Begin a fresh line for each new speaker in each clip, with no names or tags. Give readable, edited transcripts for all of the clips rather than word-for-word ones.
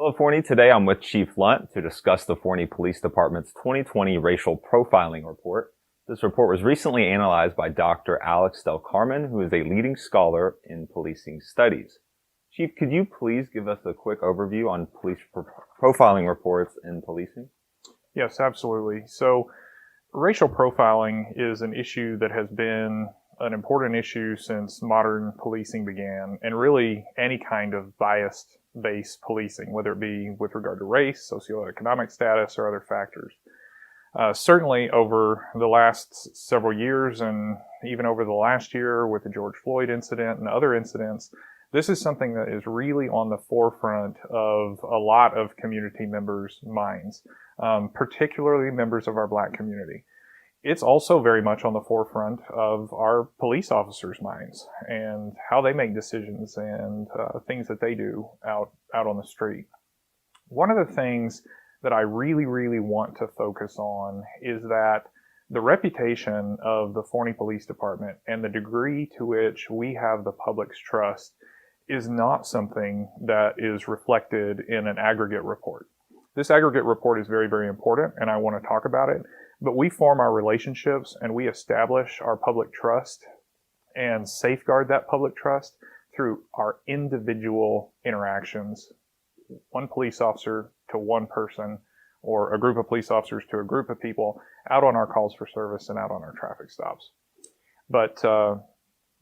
Hello, Forney. Today I'm with Chief Lunt to discuss the Forney Police Department's 2020 Racial Profiling Report. This report was recently analyzed by Dr. Alex Del Carmen, who is a leading scholar in policing studies. Chief, could you please give us a quick overview on police profiling reports in policing?
Yes, absolutely. So racial profiling is an issue that has been an important issue since modern policing began, and really any kind of bias-based policing, whether it be with regard to race, socioeconomic status, or other factors. Certainly over the last several years, and even over the last year with the George Floyd incident and other incidents, this is something that is really on the forefront of a lot of community members' minds, particularly members of our Black community. It's also very much on the forefront of our police officers' minds and how they make decisions and things that they do out on the street. One of the things that I really want to focus on is that the reputation of the Forney Police Department and the degree to which we have the public's trust is not something that is reflected in an aggregate report. This aggregate report is very important, and I want to talk about it. But we form our relationships and we establish our public trust and safeguard that public trust through our individual interactions, one police officer to one person, or a group of police officers to a group of people out on our calls for service and out on our traffic stops. But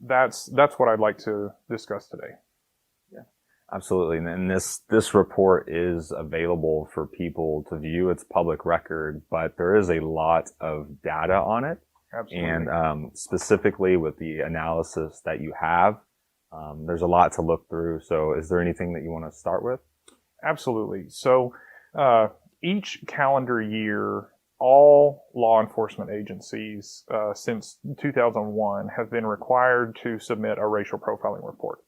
that's what I'd like to discuss today.
Absolutely. And this report is available for people to view. It's public record, but there is a lot of data on it.
Absolutely.
And specifically with the analysis that you have, there's a lot to look through. So is there anything that you want to start with?
Absolutely. So each calendar year, all law enforcement agencies since 2001 have been required to submit a racial profiling report.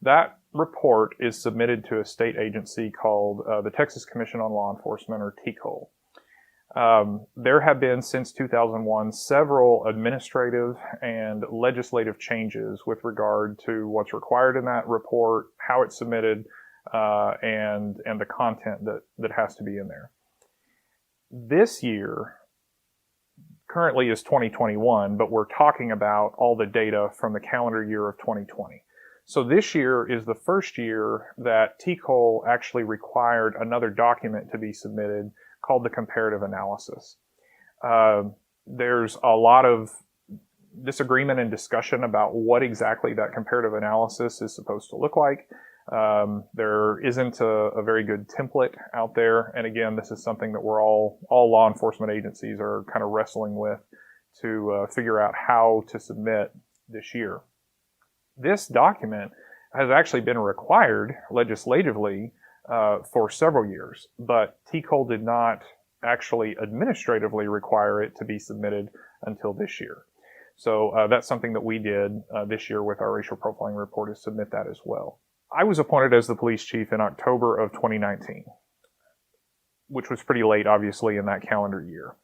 That report is submitted to a state agency called the Texas Commission on Law Enforcement, or TCOL. There have been, since 2001, several administrative and legislative changes with regard to what's required in that report, how it's submitted, and the content that has to be in there. This year, currently is 2021, but we're talking about all the data from the calendar year of 2020. So this year is the first year that TCOL actually required another document to be submitted called the comparative analysis. There's a lot of disagreement and discussion about what exactly that comparative analysis is supposed to look like. There isn't a very good template out there. And again, this is something that we're all law enforcement agencies are kind of wrestling with to figure out how to submit this year. This document has actually been required legislatively for several years, but TCOL did not actually administratively require it to be submitted until this year. So that's something that we did this year with our racial profiling report, is submit that as well. I was appointed as the police chief in October of 2019, which was pretty late, obviously, in that calendar year.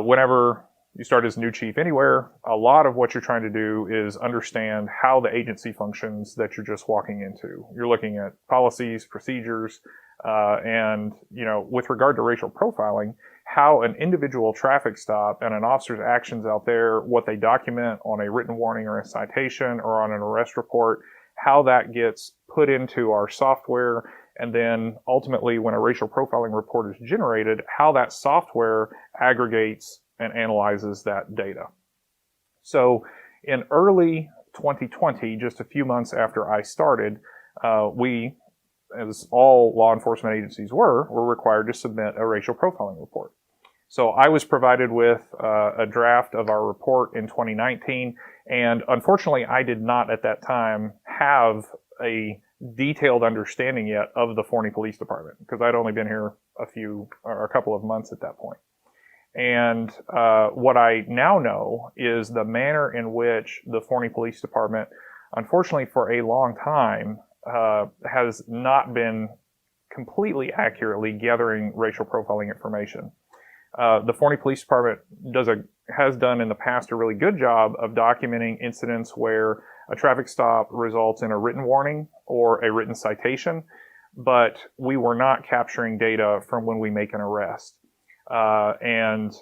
Whenever you start as new chief anywhere, a lot of what you're trying to do is understand how the agency functions that you're just walking into. You're looking at policies, procedures, and, with regard to racial profiling, how an individual traffic stop and an officer's actions out there, what they document on a written warning or a citation or on an arrest report, how that gets put into our software, and then ultimately when a racial profiling report is generated, how that software aggregates and analyzes that data. So in early 2020, just a few months after I started, we, as all law enforcement agencies were required to submit a racial profiling report. So I was provided with a draft of our report in 2019, and unfortunately I did not at that time have a detailed understanding yet of the Forney Police Department, because I'd only been here a couple of months at that point. And what I now know is the manner in which the Forney Police Department, unfortunately for a long time, has not been completely accurately gathering racial profiling information. The Forney Police Department has done in the past a really good job of documenting incidents where a traffic stop results in a written warning or a written citation, but we were not capturing data from when we make an arrest. And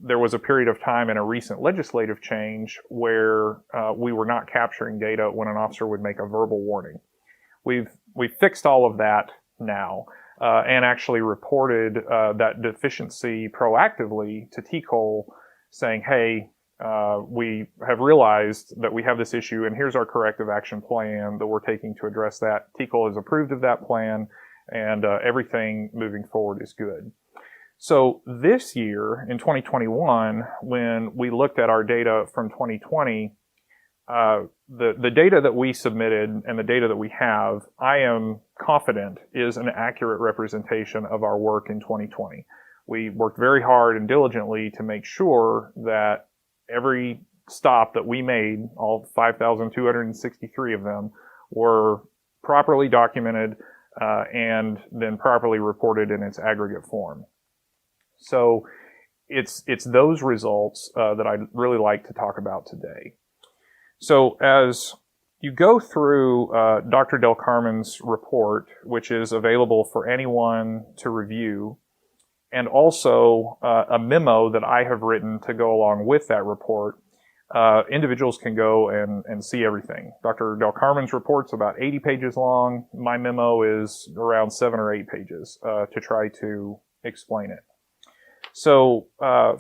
there was a period of time in a recent legislative change where we were not capturing data when an officer would make a verbal warning. We've fixed all of that now, and actually reported that deficiency proactively to TCOL, saying, hey, we have realized that we have this issue, and here's our corrective action plan that we're taking to address that. TCOL has approved of that plan, and everything moving forward is good. So this year, in 2021, when we looked at our data from 2020, the data that we submitted and the data that we have, I am confident is an accurate representation of our work in 2020. We worked very hard and diligently to make sure that every stop that we made, all 5,263 of them, were properly documented and then properly reported in its aggregate form. So it's those results that I'd really like to talk about today. So as you go through Dr. Del Carmen's report, which is available for anyone to review, and also a memo that I have written to go along with that report, individuals can go and see everything. Dr. Del Carmen's report's about 80 pages long. My memo is around 7 or 8 pages to try to explain it. So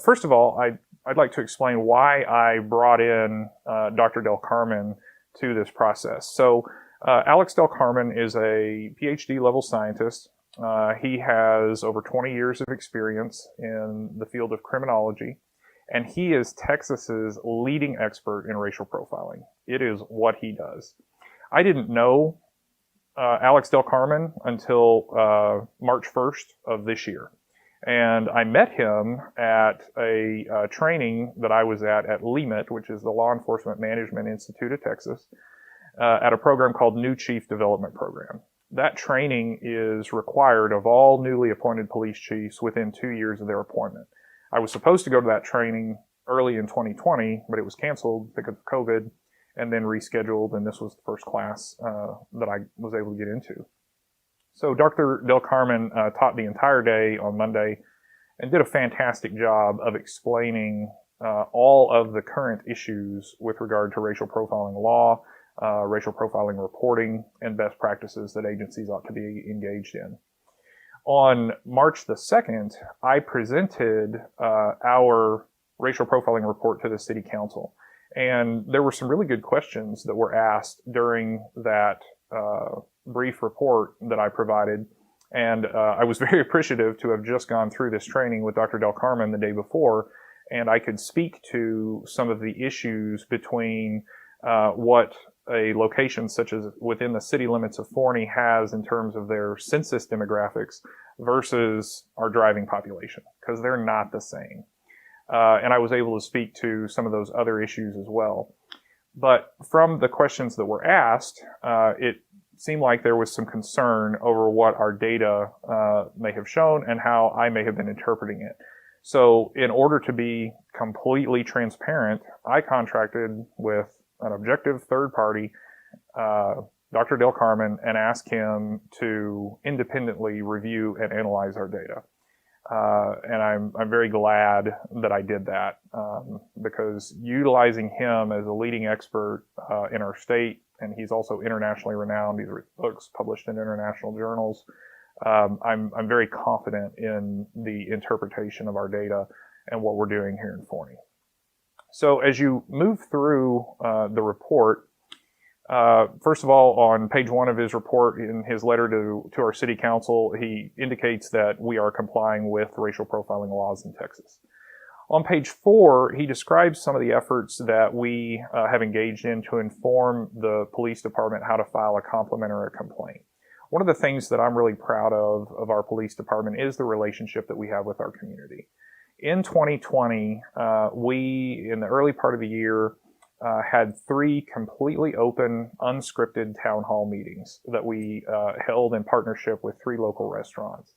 first of all, I'd like to explain why I brought in Dr. Del Carmen to this process. So Alex Del Carmen is a PhD level scientist. He has over 20 years of experience in the field of criminology, and he is Texas's leading expert in racial profiling. It is what he does. I didn't know Alex Del Carmen until March 1st of this year. And I met him at a training that I was at LEMIT, which is the Law Enforcement Management Institute of Texas, at a program called New Chief Development Program. That training is required of all newly appointed police chiefs within 2 years of their appointment. I was supposed to go to that training early in 2020, but it was canceled because of COVID and then rescheduled, and this was the first class that I was able to get into. So Dr. Del Carmen taught the entire day on Monday and did a fantastic job of explaining all of the current issues with regard to racial profiling law, racial profiling reporting, and best practices that agencies ought to be engaged in. On March the 2nd, I presented our racial profiling report to the City Council. And there were some really good questions that were asked during that brief report that I provided. And I was very appreciative to have just gone through this training with Dr. Del Carmen the day before, and I could speak to some of the issues between what a location such as within the city limits of Forney has in terms of their census demographics versus our driving population, because they're not the same. And I was able to speak to some of those other issues as well. But from the questions that were asked, it seemed like there was some concern over what our data may have shown and how I may have been interpreting it. So in order to be completely transparent, I contracted with an objective third party, Dr. Del Carmen, and asked him to independently review and analyze our data. And I'm very glad that I did that, because utilizing him as a leading expert in our state, and he's also internationally renowned. He's written books published in international journals. I'm very confident in the interpretation of our data and what we're doing here in Forney. So as you move through the report, first of all, on page 1 of his report, in his letter to our city council, he indicates that we are complying with racial profiling laws in Texas. On page 4, he describes some of the efforts that we have engaged in to inform the police department how to file a complaint or a complaint. One of the things that I'm really proud of our police department is the relationship that we have with our community. In 2020, we, in the early part of the year, had 3 completely open, unscripted town hall meetings that we held in partnership with 3 local restaurants.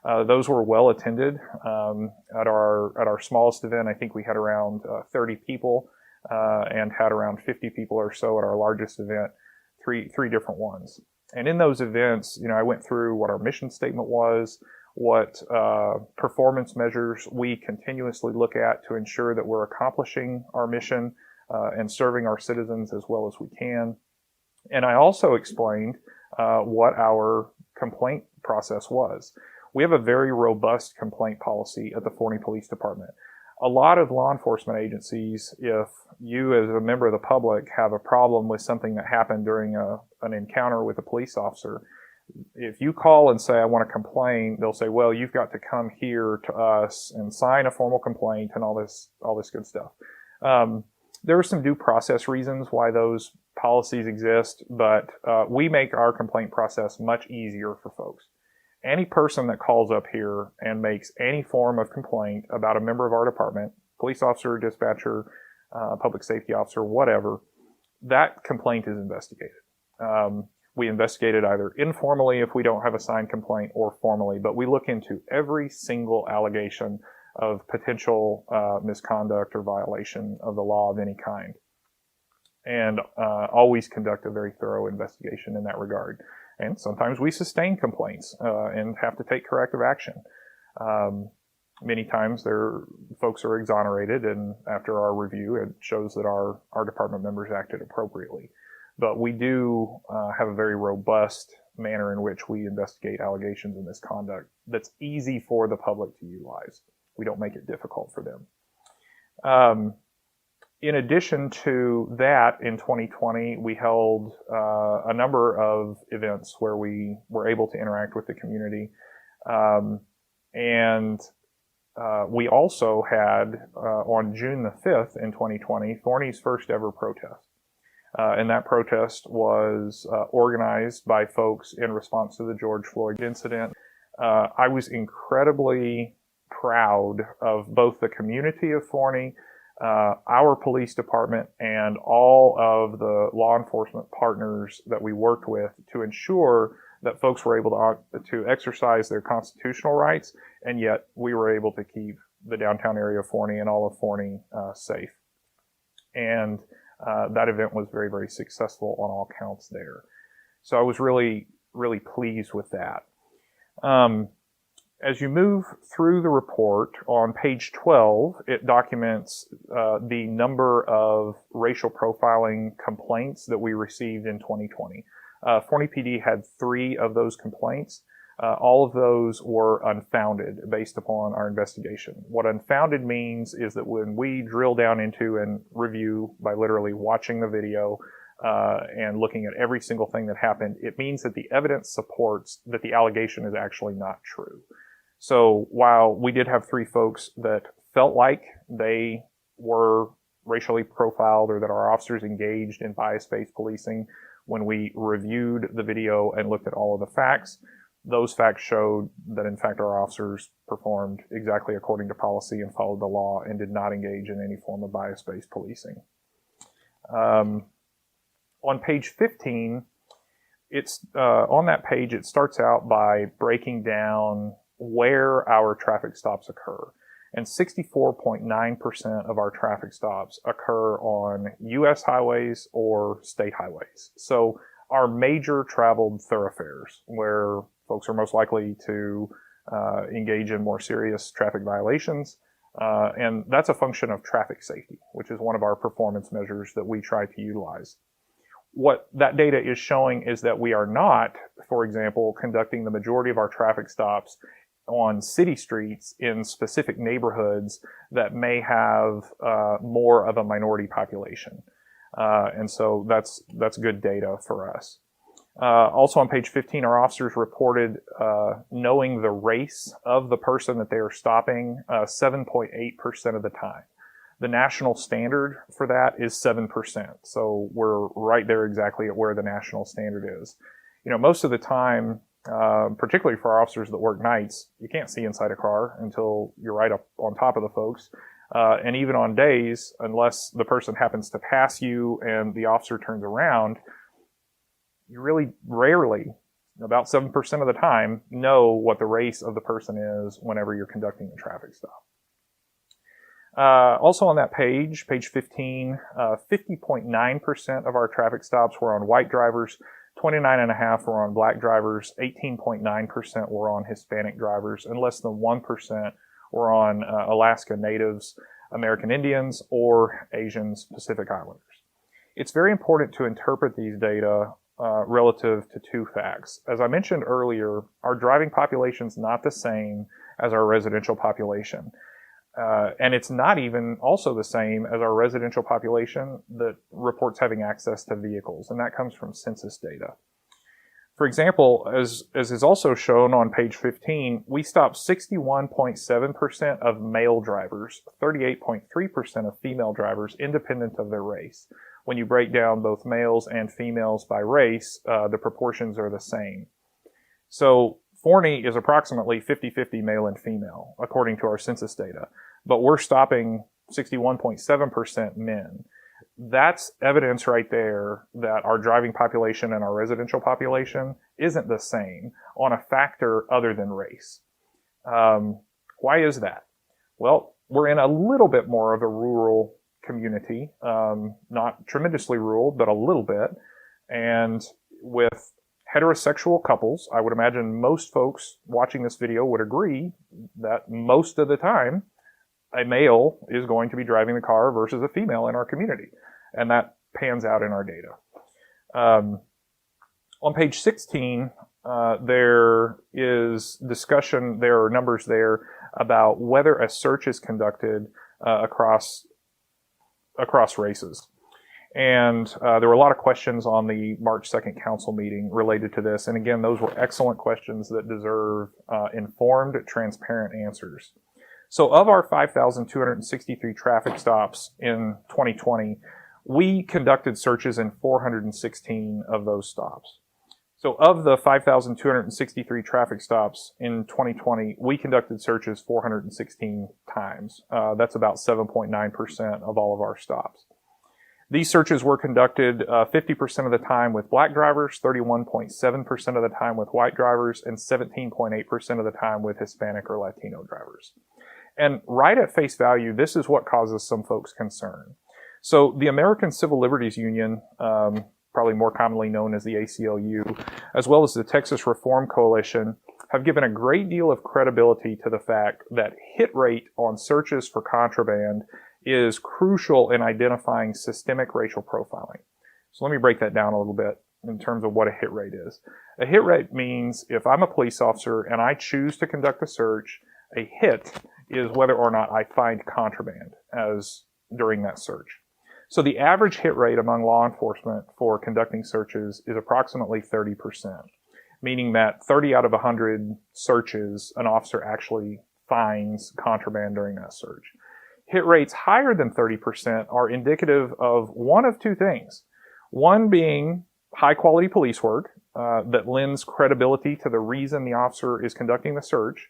Those were well attended. At our smallest event, I think we had around 30 people, and had around 50 people or so at our largest event, three different ones. And in those events, I went through what our mission statement was, what performance measures we continuously look at to ensure that we're accomplishing our mission and serving our citizens as well as we can. And I also explained what our complaint process was. We have a very robust complaint policy at the Forney Police Department. A lot of law enforcement agencies, if you as a member of the public have a problem with something that happened during an encounter with a police officer, if you call and say, I want to complain, they'll say, well, you've got to come here to us and sign a formal complaint and all this good stuff. There are some due process reasons why those policies exist, but we make our complaint process much easier for folks. Any person that calls up here and makes any form of complaint about a member of our department, police officer, dispatcher, public safety officer, whatever, that complaint is investigated. We investigate it either informally if we don't have a signed complaint or formally, but we look into every single allegation of potential misconduct or violation of the law of any kind, and always conduct a very thorough investigation in that regard. And sometimes we sustain complaints and have to take corrective action. Many times folks are exonerated, and after our review, it shows that our department members acted appropriately. But we do have a very robust manner in which we investigate allegations of misconduct that's easy for the public to utilize. We don't make it difficult for them. In addition to that, in 2020, we held a number of events where we were able to interact with the community. We also had, on June the 5th in 2020, Forney's first ever protest. And that protest was organized by folks in response to the George Floyd incident. I was incredibly proud of both the community of Forney, our police department, and all of the law enforcement partners that we worked with to ensure that folks were able to exercise their constitutional rights, and yet we were able to keep the downtown area of Forney and all of Forney safe. And that event was very, very successful on all counts there. So I was really, really pleased with that. As you move through the report, on page 12, it documents the number of racial profiling complaints that we received in 2020. Forney PD had 3 of those complaints. All of those were unfounded based upon our investigation. What unfounded means is that when we drill down into and review by literally watching the video and looking at every single thing that happened, it means that the evidence supports that the allegation is actually not true. So while we did have 3 folks that felt like they were racially profiled or that our officers engaged in bias-based policing, when we reviewed the video and looked at all of the facts, those facts showed that, in fact, our officers performed exactly according to policy and followed the law and did not engage in any form of bias-based policing. On page 15, on that page, it starts out by breaking down where our traffic stops occur. And 64.9% of our traffic stops occur on U.S. highways or state highways. So our major traveled thoroughfares, where folks are most likely to engage in more serious traffic violations. And that's a function of traffic safety, which is one of our performance measures that we try to utilize. What that data is showing is that we are not, for example, conducting the majority of our traffic stops on city streets in specific neighborhoods that may have more of a minority population. And so that's good data for us. Also on page 15, our officers reported knowing the race of the person that they are stopping 7.8% of the time. The national standard for that is 7%. So we're right there exactly at where the national standard is. Most of the time, particularly for our officers that work nights, you can't see inside a car until you're right up on top of the folks. And even on days, unless the person happens to pass you and the officer turns around, you really rarely, about 7% of the time, know what the race of the person is whenever you're conducting a traffic stop. Also on that page 15, 50.9% of our traffic stops were on white drivers, 29.5% were on black drivers, 18.9% were on Hispanic drivers, and less than 1% were on Alaska Natives, American Indians, or Asians, Pacific Islanders. It's very important to interpret these data relative to two facts. As I mentioned earlier, our driving population is not the same as our residential population. And it's not even also the same as our residential population that reports having access to vehicles, and that comes from census data. For example, as is also shown on page 15, we stopped 61.7% of male drivers, 38.3% of female drivers, independent of their race. When you break down both males and females by race, the proportions are the same. So Forney is approximately 50-50 male and female, according to our census data, but we're stopping 61.7% men. That's evidence right there that our driving population and our residential population isn't the same on a factor other than race. Why is that? Well, we're in a little bit more of a rural community, not tremendously rural, but a little bit. And with heterosexual couples, I would imagine most folks watching this video would agree that most of the time, a male is going to be driving the car versus a female in our community. And that pans out in our data. On page 16, there is discussion, there are numbers there about whether a search is conducted across races. And there were a lot of questions on the March 2nd council meeting related to this. And again, those were excellent questions that deserve informed, transparent answers. So of our 5,263 traffic stops in 2020, we conducted searches in 416 of those stops. So of the 5,263 traffic stops in 2020, we conducted searches 416 times. That's about 7.9% of all of our stops. These searches were conducted 50% of the time with black drivers, 31.7% of the time with white drivers, and 17.8% of the time with Hispanic or Latino drivers. And right at face value, this is what causes some folks concern. So the American Civil Liberties Union, probably more commonly known as the ACLU, as well as the Texas Reform Coalition, have given a great deal of credibility to the fact that hit rate on searches for contraband is crucial in identifying systemic racial profiling. So let me break that down a little bit in terms of what a hit rate is. A hit rate means if I'm a police officer and I choose to conduct a search, a hit is whether or not I find contraband as during that search. So the average hit rate among law enforcement for conducting searches is approximately 30%, meaning that 30 out of 100 searches, an officer actually finds contraband during that search. Hit rates higher than 30% are indicative of one of two things. One being high quality police work that lends credibility to the reason the officer is conducting the search,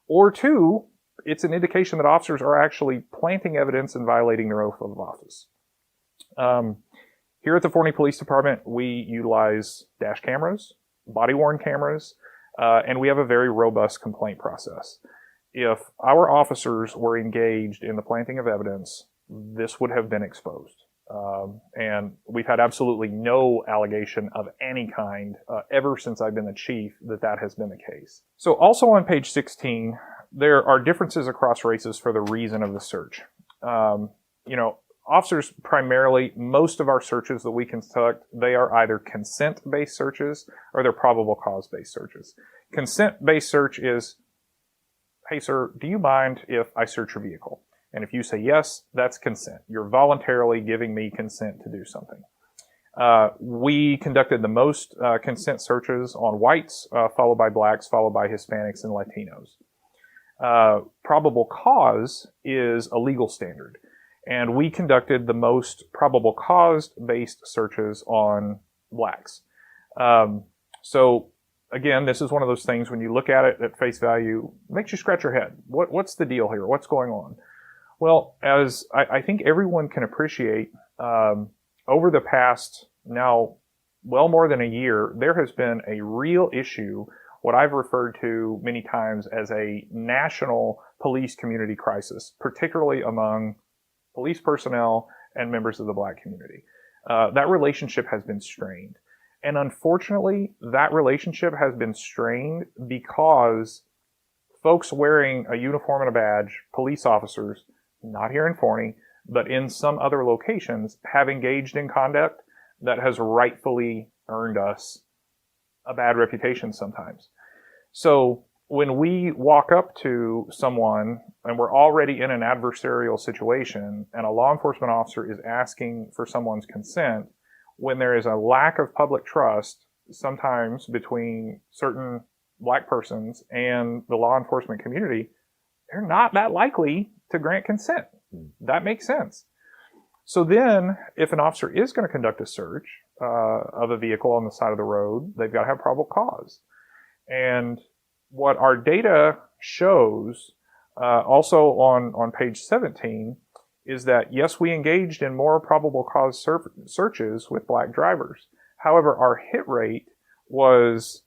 or two, it's an indication that officers are actually planting evidence and violating their oath of office. Here at the Forney Police Department, we utilize dash cameras, body-worn cameras, and we have a very robust complaint process. If our officers were engaged in the planting of evidence, this would have been exposed. And we've had absolutely no allegation of any kind ever since I've been the chief that has been the case. So also on page 16, there are differences across races for the reason of the search. Officers primarily, most of our searches that we conduct, they are either consent-based searches or they're probable cause-based searches. Consent-based search is, hey sir, do you mind if I search your vehicle? And if you say yes, that's consent. You're voluntarily giving me consent to do something. We conducted the most consent searches on whites, followed by blacks, followed by Hispanics and Latinos. Probable cause is a legal standard. And we conducted the most probable cause-based searches on blacks. So again, this is one of those things when you look at it at face value, makes you scratch your head. What's the deal here? What's going on? Well, as I think everyone can appreciate, over the past now well more than a year, there has been a real issue, what I've referred to many times as a national police community crisis, particularly among police personnel and members of the black community. That relationship has been strained. And unfortunately, that relationship has been strained because folks wearing a uniform and a badge, police officers, not here in Forney, but in some other locations, have engaged in conduct that has rightfully earned us a bad reputation sometimes. So when we walk up to someone and we're already in an adversarial situation and a law enforcement officer is asking for someone's consent, when there is a lack of public trust, sometimes between certain Black persons and the law enforcement community, they're not that likely to grant consent. That makes sense. So then, if an officer is going to conduct a search of a vehicle on the side of the road, they've got to have probable cause. And what our data shows, also on page 17, is that, yes, we engaged in more probable cause searches with Black drivers. However, our hit rate was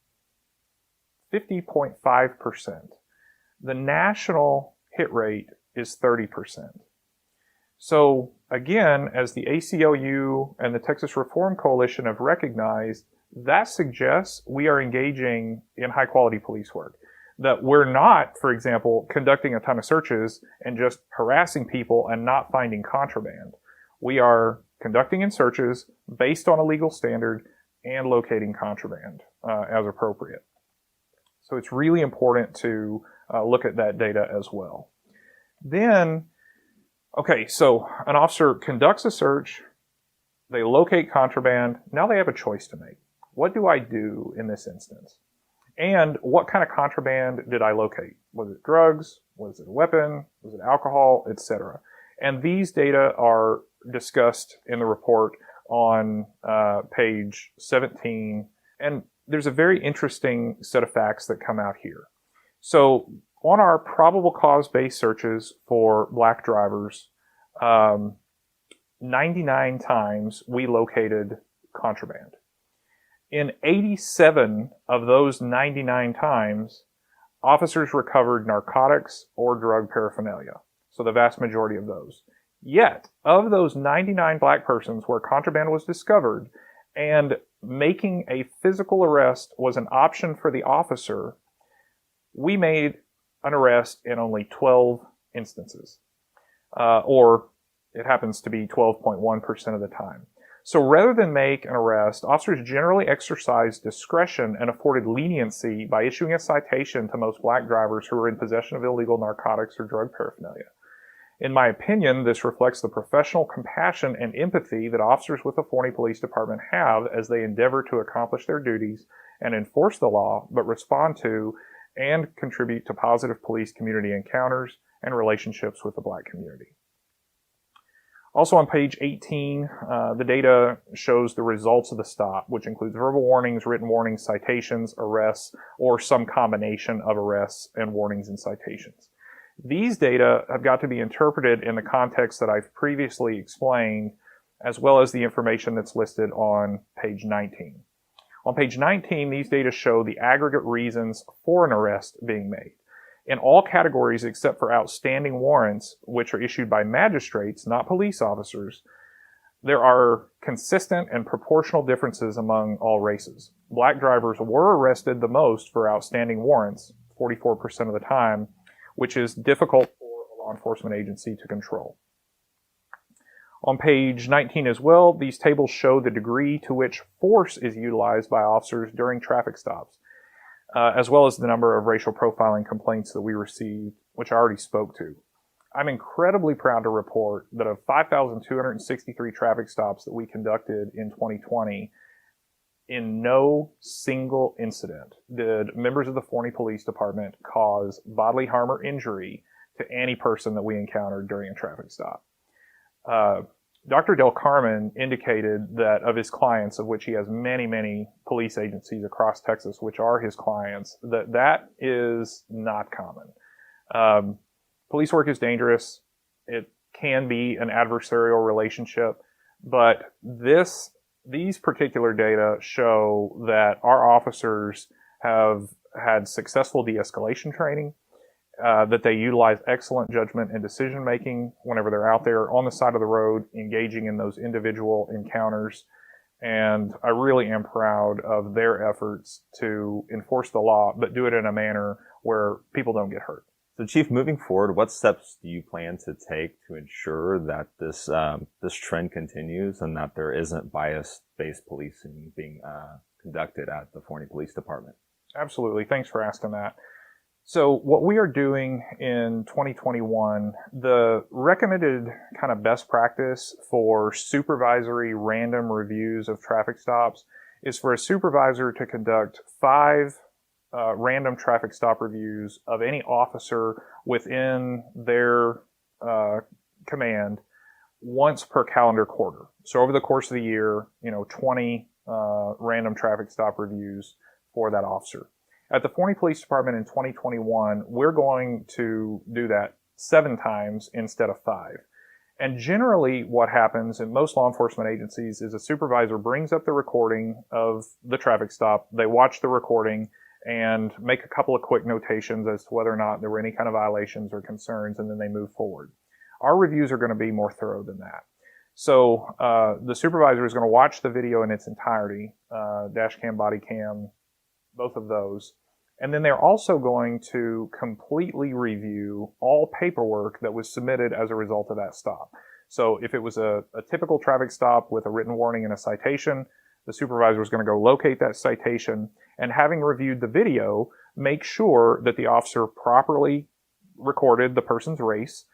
50.5%. The national hit rate is 30%. So again, as the ACLU and the Texas Reform Coalition have recognized, that suggests we are engaging in high quality police work. That we're not, for example, conducting a ton of searches and just harassing people and not finding contraband. We are conducting in searches based on a legal standard and locating contraband as appropriate. So it's really important to look at that data as well. Then, okay, so an officer conducts a search, they locate contraband, now they have a choice to make. What do I do in this instance? And what kind of contraband did I locate? Was it drugs? Was it a weapon? Was it alcohol, etc.? And these data are discussed in the report on page 17. And there's a very interesting set of facts that come out here. So on our probable cause-based searches for Black drivers, 99 times we located contraband. In 87 of those 99 times, officers recovered narcotics or drug paraphernalia. So the vast majority of those. Yet, of those 99 Black persons where contraband was discovered and making a physical arrest was an option for the officer, we made an arrest in only 12 instances. Or it happens to be 12.1% of the time. So rather than make an arrest, officers generally exercised discretion and afforded leniency by issuing a citation to most Black drivers who were in possession of illegal narcotics or drug paraphernalia. In my opinion, this reflects the professional compassion and empathy that officers with the Forney Police Department have as they endeavor to accomplish their duties and enforce the law, but respond to and contribute to positive police community encounters and relationships with the Black community. Also on page 18, the data shows the results of the stop, which includes verbal warnings, written warnings, citations, arrests, or some combination of arrests and warnings and citations. These data have got to be interpreted in the context that I've previously explained, as well as the information that's listed on page 19. On page 19, these data show the aggregate reasons for an arrest being made. In all categories except for outstanding warrants, which are issued by magistrates, not police officers, there are consistent and proportional differences among all races. Black drivers were arrested the most for outstanding warrants, 44% of the time, which is difficult for a law enforcement agency to control. On page 19 as well, these tables show the degree to which force is utilized by officers during traffic stops, as well as the number of racial profiling complaints that we received, which I already spoke to. I'm incredibly proud to report that of 5,263 traffic stops that we conducted in 2020, in no single incident did members of the Forney Police Department cause bodily harm or injury to any person that we encountered during a traffic stop. Dr. Del Carmen indicated that of his clients, of which he has many, many police agencies across Texas, which are his clients, that is not common. Police work is dangerous. It can be an adversarial relationship, but these particular data show that our officers have had successful de-escalation training, that they utilize excellent judgment and decision-making whenever they're out there on the side of the road, engaging in those individual encounters, And I really am proud of their efforts to enforce the law, but do it in a manner where people don't get hurt.
So, Chief, moving forward, what steps do you plan to take to ensure that this trend continues and that there isn't bias-based policing being conducted at the Forney Police Department?
Absolutely. Thanks for asking that. So what we are doing in 2021, the recommended kind of best practice for supervisory random reviews of traffic stops is for a supervisor to conduct 5 random traffic stop reviews of any officer within their command once per calendar quarter. So over the course of the year, 20 random traffic stop reviews for that officer. At the Forney Police Department in 2021, we're going to do that 7 times instead of 5. And generally what happens in most law enforcement agencies is a supervisor brings up the recording of the traffic stop, they watch the recording and make a couple of quick notations as to whether or not there were any kind of violations or concerns, and then they move forward. Our reviews are going to be more thorough than that. So the supervisor is going to watch the video in its entirety, dash cam, body cam, both of those. And then they're also going to completely review all paperwork that was submitted as a result of that stop. So if it was a typical traffic stop with a written warning and a citation, the supervisor is going to go locate that citation and, having reviewed the video, make sure that the officer properly recorded the person's race,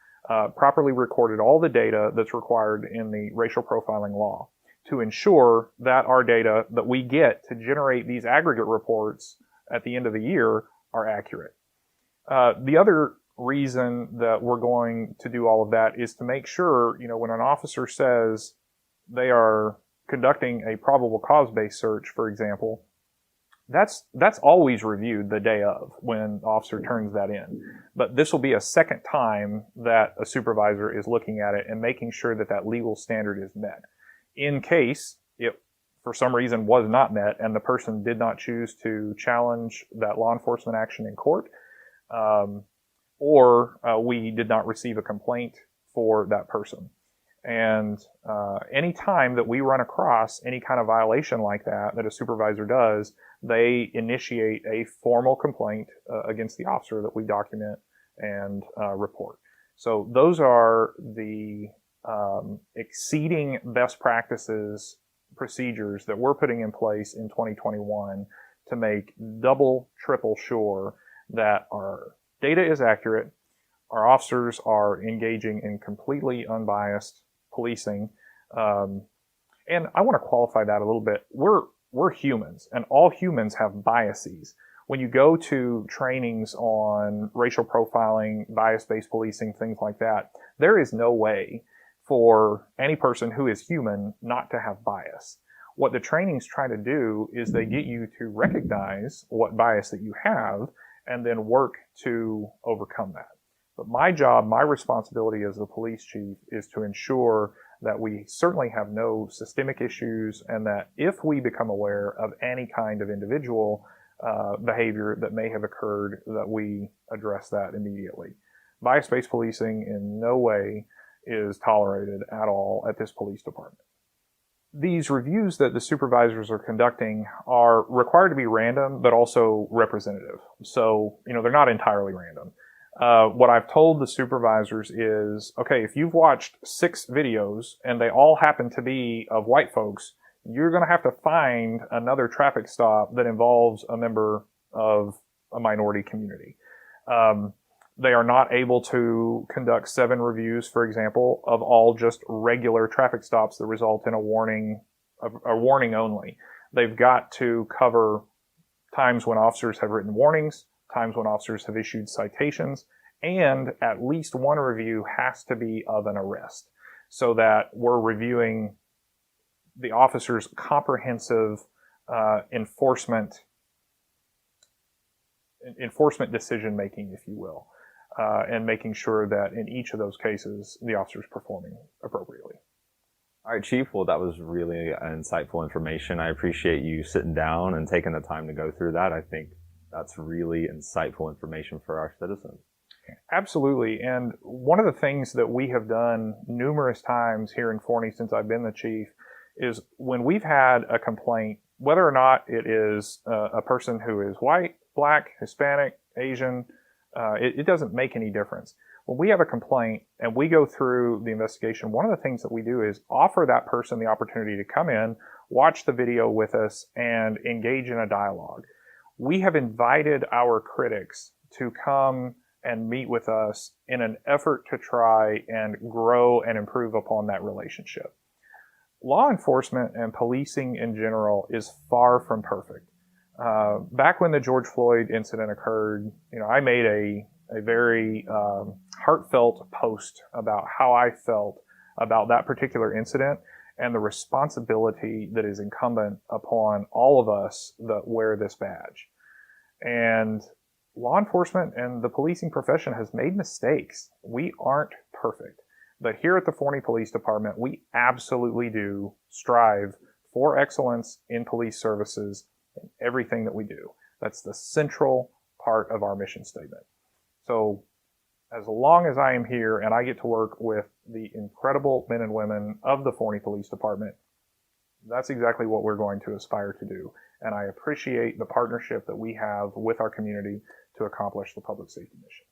properly recorded all the data that's required in the racial profiling law to ensure that our data that we get to generate these aggregate reports at the end of the year are accurate. The other reason that we're going to do all of that is to make sure, when an officer says they are conducting a probable cause-based search, for example, that's always reviewed the day of when the officer turns that in. But this will be a second time that a supervisor is looking at it and making sure that that legal standard is met. In case it, for some reason, was not met and the person did not choose to challenge that law enforcement action in court, or we did not receive a complaint for that person. And any time that we run across any kind of violation like that a supervisor does, they initiate a formal complaint against the officer that we document and report. So those are the exceeding best practices procedures that we're putting in place in 2021 to make double, triple sure that our data is accurate, our officers are engaging in completely unbiased policing. And I want to qualify that a little bit. We're humans, and all humans have biases. When you go to trainings on racial profiling, bias-based policing, things like that, there is no way for any person who is human not to have bias. What the trainings try to do is they get you to recognize what bias that you have and then work to overcome that. But my job, my responsibility as the police chief is to ensure that we certainly have no systemic issues, and that if we become aware of any kind of individual behavior that may have occurred, that we address that immediately. Bias-based policing in no way is tolerated at all at this police department. These reviews that the supervisors are conducting are required to be random, but also representative. So, they're not entirely random. What I've told the supervisors is, okay, if you've watched 6 videos and they all happen to be of white folks, you're going to have to find another traffic stop that involves a member of a minority community. They are not able to conduct 7 reviews, for example, of all just regular traffic stops that result in a warning only. They've got to cover times when officers have written warnings, times when officers have issued citations, and at least one review has to be of an arrest, so that we're reviewing the officer's comprehensive enforcement decision making, if you will, and making sure that in each of those cases the officer is performing appropriately.
All right, Chief. Well, that was really insightful information. I appreciate you sitting down and taking the time to go through that. I think that's really insightful information for our citizens.
Absolutely. And one of the things that we have done numerous times here in Forney since I've been the chief is when we've had a complaint, whether or not it is a person who is white, black, Hispanic, Asian, it doesn't make any difference. When we have a complaint and we go through the investigation, one of the things that we do is offer that person the opportunity to come in, watch the video with us, and engage in a dialogue. We have invited our critics to come and meet with us in an effort to try and grow and improve upon that relationship. Law enforcement and policing in general is far from perfect. Back when the George Floyd incident occurred, I made a very heartfelt post about how I felt about that particular incident and the responsibility that is incumbent upon all of us that wear this badge. And law enforcement and the policing profession has made mistakes. We aren't perfect. But here at the Forney Police Department, we absolutely do strive for excellence in police services in everything that we do. That's the central part of our mission statement. So as long as I am here and I get to work with the incredible men and women of the Forney Police Department, that's exactly what we're going to aspire to do. And I appreciate the partnership that we have with our community to accomplish the public safety mission.